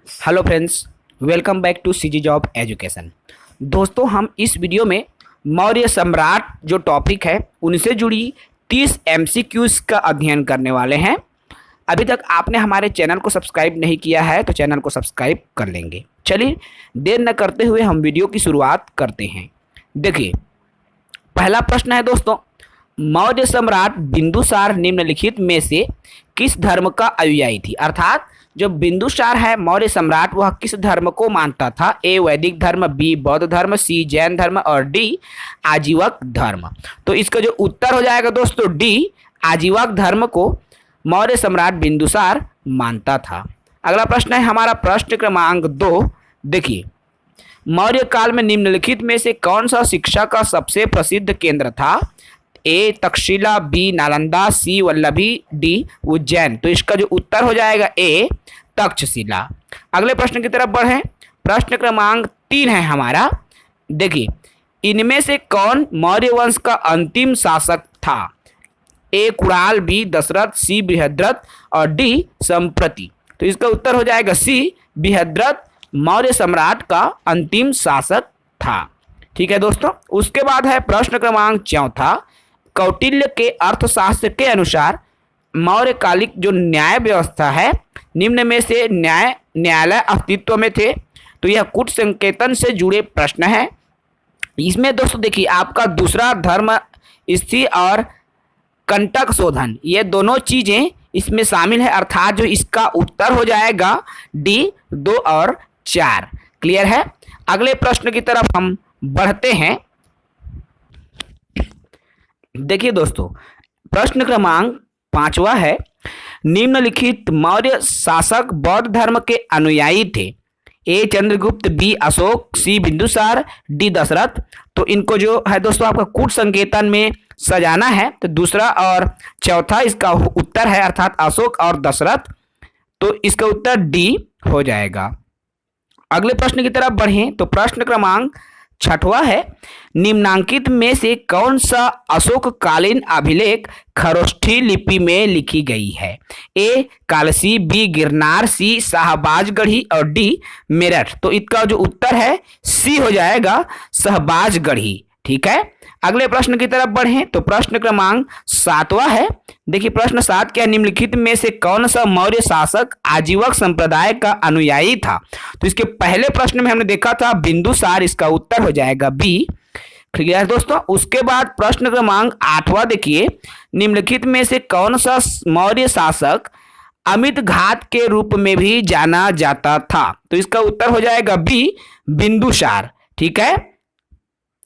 Hello friends, welcome back to CG job education. दोस्तों, हम इस वीडियो में मौर्य सम्राट जो टॉपिक है उनसे जुड़ी 30 एमसीक्यूज का अध्ययन करने वाले हैं। अभी तक आपने हमारे चैनल को सब्सक्राइब नहीं किया है तो चैनल को सब्सक्राइब कर लेंगे। चलिए देर न करते हुए हम वीडियो की शुरुआत करते हैं। देखिए, पहला प्रश्न है दोस्तों, मौर्य सम्राट बिंदुसार निम्नलिखित में से किस धर्म का अनुयायी थी? अर्थात जो बिंदुसार है मौर्य सम्राट, वह किस धर्म को मानता था? ए वैदिक धर्म, बी बौद्ध धर्म, सी जैन धर्म और डी आजीवक धर्म। तो इसका जो उत्तर हो जाएगा दोस्तों डी आजीवक धर्म को मौर्य सम्राट बिंदुसार मानता था। अगला प्रश्न है हमारा प्रश्न क्रमांक 2। देखिए, मौर्य काल में निम्नलिखित में से कौन सा शिक्षा का सबसे प्रसिद्ध केंद्र था? ए तक्षशिला, बी नालंदा, सी वल्लभी, डी उज्जैन। तो इसका जो उत्तर हो जाएगा ए तक्षशिला। अगले प्रश्न की तरफ बढ़ें। प्रश्न क्रमांक 3 है हमारा। देखिए, इनमें से कौन मौर्य वंश का अंतिम शासक था? ए कुणाल, बी दशरथ, सी बृहद्रथ और डी संप्रति। तो इसका उत्तर हो जाएगा सी बृहद्रथ मौर्य सम्राट का अंतिम शासक था। ठीक है दोस्तों। उसके बाद है प्रश्न क्रमांक 4। कौटिल्य के अर्थशास्त्र के अनुसार मौर्यकालिक जो न्याय व्यवस्था है, निम्न में से न्यायालय अस्तित्व में थे? तो यह कूट संकेतन से जुड़े प्रश्न है। इसमें दोस्तों देखिए, आपका दूसरा धर्म स्थिति और कंटक शोधन, ये दोनों चीजें इसमें शामिल है। अर्थात जो इसका उत्तर हो जाएगा डी 2 और 4। क्लियर है। अगले प्रश्न की तरफ हम बढ़ते हैं। देखिए दोस्तों, प्रश्न क्रमांक 5 है, निम्नलिखित मौर्य शासक बौद्ध धर्म के अनुयायी थे? ए चंद्रगुप्त, बी अशोक, सी बिंदुसार, डी दशरथ। तो इनको जो है दोस्तों आपका कूट संकेतन में सजाना है, तो दूसरा और चौथा इसका उत्तर है, अर्थात अशोक और दशरथ। तो इसका उत्तर डी हो जाएगा। अगले प्रश्न की तरफ बढ़ें तो प्रश्न क्रमांक 6 है, निम्नांकित में से कौन सा अशोक कालीन अभिलेख खरोष्ठी लिपि में लिखी गई है? ए कालसी, बी गिरनार, सी शाहबाजगढ़ी और डी मेरठ। तो इसका जो उत्तर है सी हो जाएगा शाहबाजगढ़ी। ठीक है। अगले प्रश्न की तरफ बढ़ें तो प्रश्न क्रमांक 7 है। देखिए, प्रश्न 7 क्या, निम्नलिखित में से कौन सा मौर्य शासक आजीवक संप्रदाय का अनुयायी था? तो इसके पहले प्रश्न में हमने देखा था बिंदुसार, इसका उत्तर हो जाएगा बी। क्लियर है दोस्तों। उसके बाद प्रश्न क्रमांक 8 देखिए, निम्नलिखित में से कौन सा मौर्य शासक अमित घात के रूप में भी जाना जाता था? तो इसका उत्तर हो जाएगा बी बिंदुसार। ठीक है।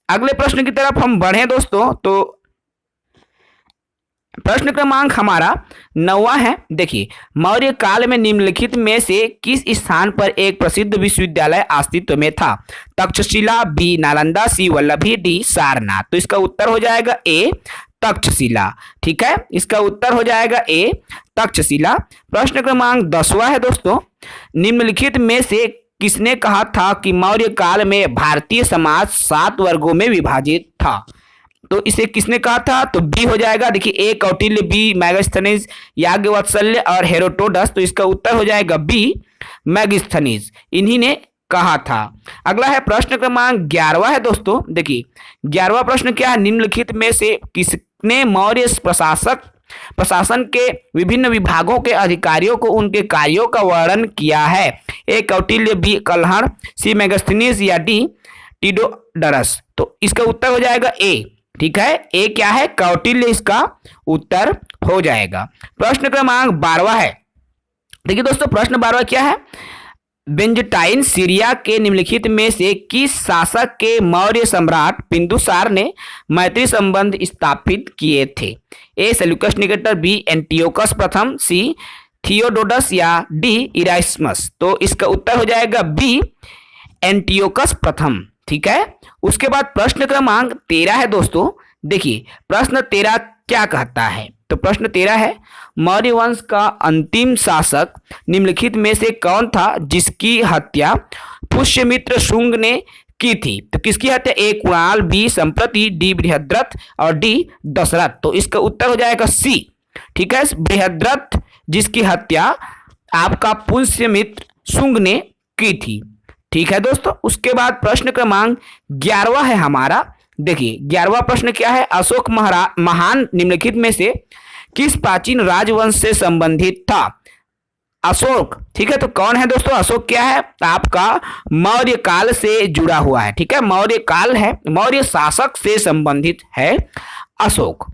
अगले प्रश्न की तरफ हम बढ़ें दोस्तों तो प्रश्न क्रमांक हमारा 9 है। देखिए, मौर्य काल में निम्नलिखित में से किस स्थान पर एक प्रसिद्ध विश्वविद्यालय अस्तित्व में था? तक्षशिला, बी नालंदा, सी वल्लभी, डी सारनाथ। तो इसका उत्तर हो जाएगा ए तक्षशिला। ठीक है, इसका उत्तर हो जाएगा ए तक्षशिला। प्रश्न क्रमांक 10 है दोस्तों, निम्नलिखित में से किसने कहा था कि मौर्य काल में भारतीय समाज 7 वर्गों में विभाजित था? तो इसे किसने कहा था? तो बी हो जाएगा। देखिए, ए कौटिल्य, बी मैगस्थनीज, याज्ञवल्क्य और हेरोडोटस। तो इसका उत्तर हो जाएगा बी मैगस्थनीज, इन्हीं ने कहा था। अगला है प्रश्न क्रमांक 11 है दोस्तों। देखिए, 11वां प्रश्न क्या है, निम्नलिखित में से किसने मौर्य प्रशासन के विभिन्न विभागों के अधिकारियों को उनके कार्यों का वर्णन किया है? ए कौटिल्य, बी कल्हण, सी मैगस्थनीज या डी टीडोडरस। तो इसका उत्तर हो जाएगा ए। ठीक है, ए क्या है? कौटिल्य इसका उत्तर हो जाएगा। प्रश्न क्रमांक 12 है। देखिए दोस्तों, प्रश्न 12 क्या है, बेंजटाइन सीरिया के निम्नलिखित में से किस शासक के मौर्य सम्राट बिंदुसार ने मैत्री संबंध स्थापित किए थे? ए सेल्यूकस निकेटर, बी एंटियोकस प्रथम, सी थियोडोडस या डी इरास्मस। तो इसका उत्तर हो जाएगा बी एंटियोकस प्रथम। ठीक है। उसके बाद प्रश्न क्रमांक 13 है दोस्तों। देखिए, प्रश्न 13 क्या कहता है? तो प्रश्न 13 है, मौर्य वंश का अंतिम शासक निम्नलिखित में से कौन था जिसकी हत्या पुष्यमित्र शुंग ने की थी? तो किसकी हत्या? ए कुणाल, बी संप्रति, डी बृहद्रथ और डी दशरथ। तो इसका उत्तर हो जाएगा सी। ठीक है, बृहद्रथ जिसकी हत्या आपका पुष्यमित्र शुंग ने की थी। ठीक है दोस्तों, उसके बाद प्रश्न क्रमांक 11वां है हमारा। देखिए 11वां प्रश्न क्या है, अशोक महान निम्नलिखित में से किस प्राचीन राजवंश से संबंधित था। अशोक, ठीक है, तो कौन है दोस्तों अशोक? क्या है आपका मौर्य काल से जुड़ा हुआ है। ठीक है, मौर्य काल है, मौर्य शासक से संबंधित है अशोक।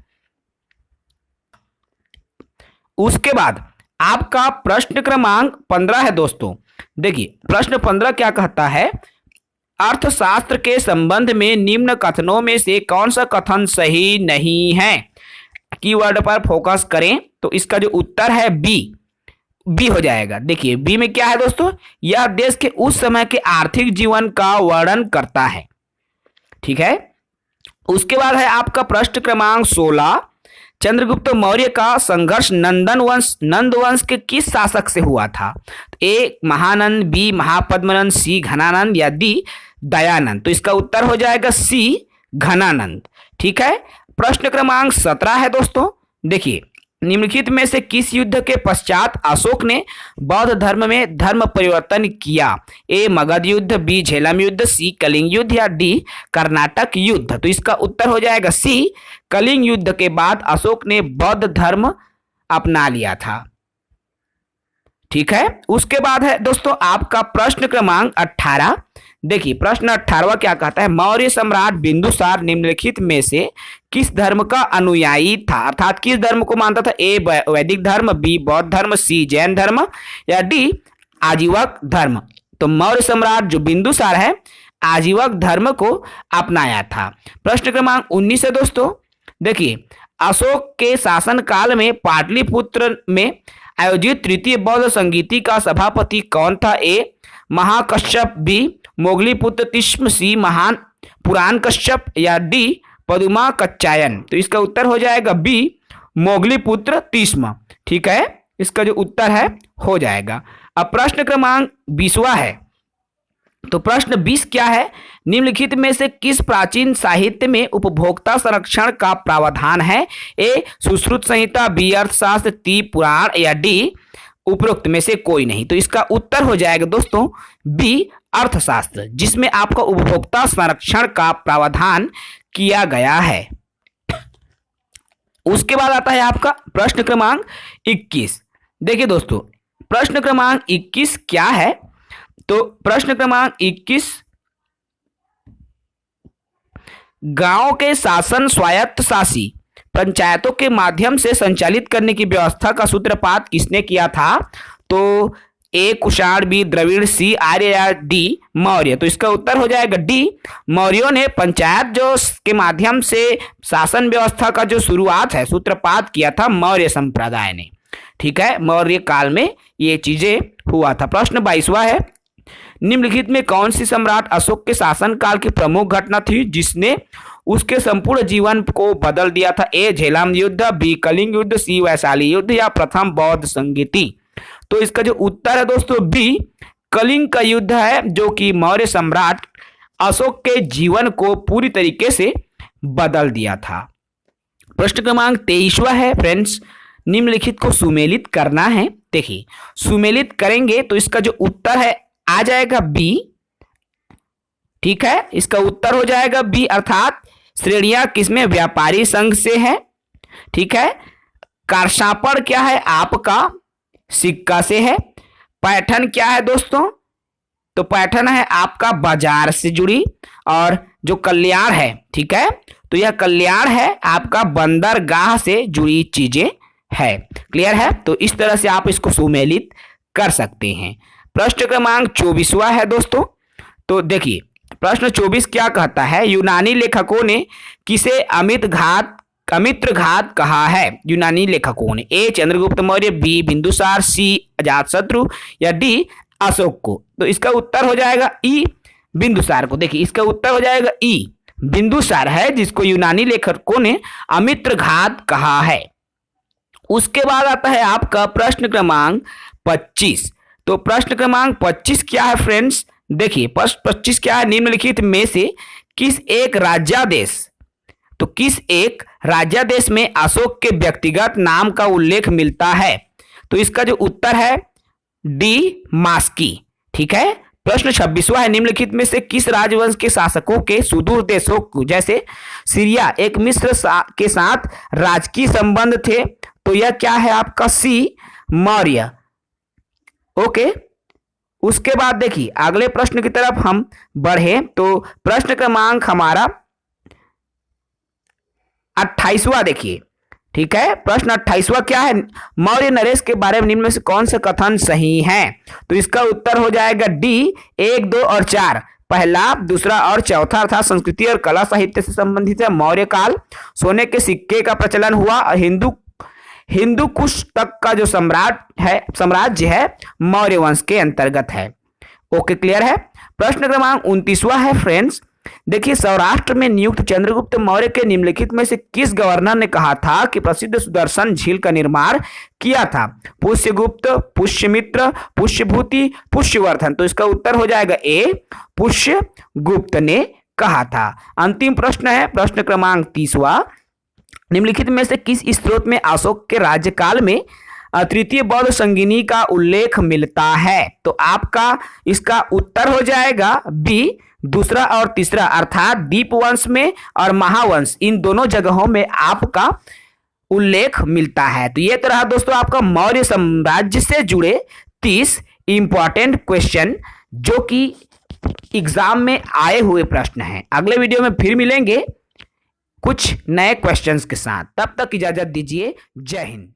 उसके बाद आपका प्रश्न क्रमांक 15 है दोस्तों। देखिए प्रश्न 15 क्या कहता है, अर्थशास्त्र के संबंध में निम्न कथनों में से कौन सा कथन सही नहीं है। कीवर्ड पर फोकस करें तो इसका जो उत्तर है बी हो जाएगा। देखिए बी में क्या है दोस्तों, यह देश के उस समय के आर्थिक जीवन का वर्णन करता है। ठीक है, उसके बाद है आपका प्रश्न क्रमांक 16, चंद्रगुप्त मौर्य का संघर्ष नंद वंश के किस शासक से हुआ था। ए महानंद, बी महापद्मनंद, सी घनानंद या डी दयानंद। तो इसका उत्तर हो जाएगा सी घनानंद। ठीक है, प्रश्न क्रमांक 17 है दोस्तों। देखिए निम्नलिखित में से किस युद्ध के पश्चात अशोक ने बौद्ध धर्म में धर्म परिवर्तन किया। ए मगध युद्ध, बी झेलम युद्ध, सी कलिंग युद्ध या डी कर्नाटक युद्ध। तो इसका उत्तर हो जाएगा सी कलिंग युद्ध के बाद अशोक ने बौद्ध धर्म अपना लिया था। ठीक है, उसके बाद है दोस्तों आपका प्रश्न क्रमांक 18। देखिए प्रश्न 18वां क्या कहता है, मौर्य सम्राट बिंदुसार निम्नलिखित में से किस धर्म का अनुयायी था, अर्थात किस धर्म को मानता था। ए वैदिक धर्म, बी बौद्ध धर्म, सी जैन धर्म या डी आजीवक धर्म। तो मौर्य सम्राट जो बिंदुसार है आजीवक धर्म को अपनाया था। प्रश्न क्रमांक 19 है दोस्तों। देखिए अशोक के शासन काल में पाटलिपुत्र में आयोजित तृतीय बौद्ध संगीति का सभापति कौन था। ए महाकश्यप, बी मोगलीपुत्र तिष्म, सी महान पुराण कश्यप या डी पदुमा कच्चायन। तो इसका उत्तर हो जाएगा बी मोगलीपुत्र तिष्म। ठीक है, इसका जो उत्तर है हो जाएगा। अब प्रश्न क्रमांक 20वां है। तो प्रश्न 20 क्या है, निम्नलिखित में से किस प्राचीन साहित्य में उपभोक्ता संरक्षण का प्रावधान है। ए सुश्रुत संहिता, बी अर्थशास्त्र, ती पुराण या डी उपरोक्त में से कोई नहीं। तो इसका उत्तर हो जाएगा दोस्तों बी अर्थशास्त्र, जिसमें आपका उपभोक्ता संरक्षण का प्रावधान किया गया है। उसके बाद आता है आपका प्रश्न क्रमांक 21। देखिए दोस्तों प्रश्न क्रमांक 21 क्या है, तो प्रश्न क्रमांक 21, गांव के शासन स्वायत्त शासी पंचायतों के माध्यम से संचालित करने की व्यवस्था का सूत्रपात किसने किया था। तो ए कुषाण, बी द्रविड़, सी आर्य या डी मौर्य। तो इसका उत्तर हो जाएगा डी मौर्यों ने पंचायत जो के माध्यम से शासन व्यवस्था का जो शुरुआत है सूत्रपात किया था मौर्य संप्रदाय ने। ठीक है, मौर्य काल में ये चीजें हुआ था। प्रश्न 22वां है, निम्नलिखित में कौन सी सम्राट अशोक के शासन काल की प्रमुख घटना थी जिसने उसके संपूर्ण जीवन को बदल दिया था। ए झेलम युद्ध, बी कलिंग युद्ध, सी वैशाली युद्ध या प्रथम बौद्ध संगीति। तो इसका जो उत्तर है दोस्तों बी कलिंग का युद्ध है, जो कि मौर्य सम्राट अशोक के जीवन को पूरी तरीके से बदल दिया था। प्रश्न क्रमांक 23वां है फ्रेंड्स, निम्नलिखित को सुमेलित करना है। देखिए सुमेलित करेंगे तो इसका जो उत्तर है आ जाएगा बी। ठीक है, इसका उत्तर हो जाएगा बी, अर्थात श्रेणियां किसमें व्यापारी संघ से है। ठीक है, कारसापड़ क्या है आपका सिक्का से है। पैठन क्या है दोस्तों, तो पैठन है आपका बाजार से जुड़ी। और जो कल्याण है, ठीक है, तो यह कल्याण है आपका बंदरगाह से जुड़ी चीजें है। क्लियर है, तो इस तरह से आप इसको सुमेलित कर सकते हैं। प्रश्न क्रमांक 24वां है दोस्तों। तो देखिए प्रश्न 24 क्या कहता है, यूनानी लेखकों ने किसे अमित्र घात कहा है। यूनानी लेखकों ने, ए चंद्रगुप्त मौर्य, बी बिंदुसार, सी अजातशत्रु या डी अशोक को। तो इसका उत्तर हो जाएगा ई बिंदुसार को। देखिए इसका उत्तर हो जाएगा ई बिंदुसार है, जिसको यूनानी लेखकों ने अमित्र घात कहा है। उसके बाद आता है आपका प्रश्न क्रमांक 25। तो प्रश्न क्रमांक 25 क्या है फ्रेंड्स, देखिए 25 क्या है, निम्नलिखित में से किस एक राज्यादेश, तो किस एक राज्यादेश में अशोक के व्यक्तिगत नाम का उल्लेख मिलता है। तो इसका जो उत्तर है डी मास्की। ठीक है। प्रश्न 26वां है, निम्नलिखित में से किस राजवंश के शासकों के सुदूर देशों जैसे सीरिया एक मिस्र के साथ राजकीय संबंध थे? तो यह क्या है आपका सी, मौर्य। ओके, उसके बाद देखिए अगले प्रश्न की तरफ हम बढ़े तो प्रश्न क्रमांक हमारा 28वां देखिए, ठीक है। प्रश्न 28वां क्या है, मौर्य नरेश के बारे में निम्न में से कौन सा कथन सही है? तो इसका उत्तर हो जाएगा डी, 1, 2 और 4। पहला, दूसरा और चौथा अर्थात संस्कृति और कला साहित्य से संबंधित है। मौर्य काल, सोने के सिक्के का प्रचलन हुआ और हिंदू कुश तक का जो साम्राज्य है मौर्य वंश के अंतर्गत है। ओके, क्लियर है। प्रश्न क्रमांक 29वां है फ्रेंड्स, देखिए सौराष्ट्र में नियुक्त चंद्रगुप्त मौर्य के निम्नलिखित में से किस गवर्नर ने कहा था कि प्रसिद्ध सुदर्शन झील का निर्माण किया था? पुष्यगुप्त, पुष्यमित्र, पुष्यभूति, पुष्यवर्धन। तो इसका उत्तर हो जाएगा ए, पुष्यगुप्त ने कहा था। अंतिम प्रश्न है प्रश्न क्रमांक 30वां, निम्नलिखित में से किस स्त्रोत में अशोक के राज्यकाल में तृतीय बौद्ध संगिनी का उल्लेख मिलता है? तो आपका इसका उत्तर हो जाएगा बी, दूसरा और तीसरा अर्थात दीपवंश में और महावंश, इन दोनों जगहों में आपका उल्लेख मिलता है। तो ये तो रहा दोस्तों आपका मौर्य साम्राज्य से जुड़े 30 इंपॉर्टेंट क्वेश्चन जो कि एग्जाम में आए हुए प्रश्न हैं। अगले वीडियो में फिर मिलेंगे कुछ नए क्वेश्चंस के साथ, तब तक इजाजत दीजिए। जय हिंद।